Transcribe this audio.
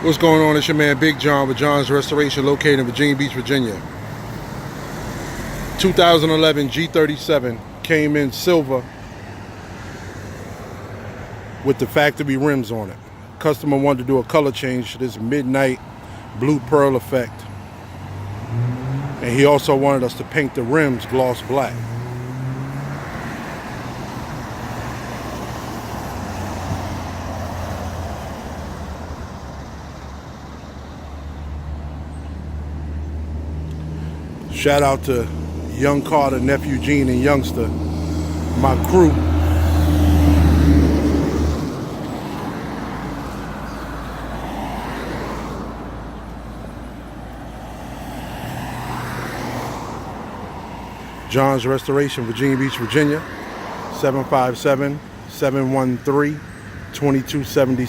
What's going on? It's your man Big John with John's Restoration, located in Virginia Beach, Virginia. 2011 G37 came in silver with the factory rims on it. Customer wanted to do a color change to this midnight blue pearl effect. And he also wanted us to paint the rims gloss black. Shout out to Young Carter, Nephew Gene, and Youngster, my crew. John's Restoration, Virginia Beach, Virginia, 757-713-2276.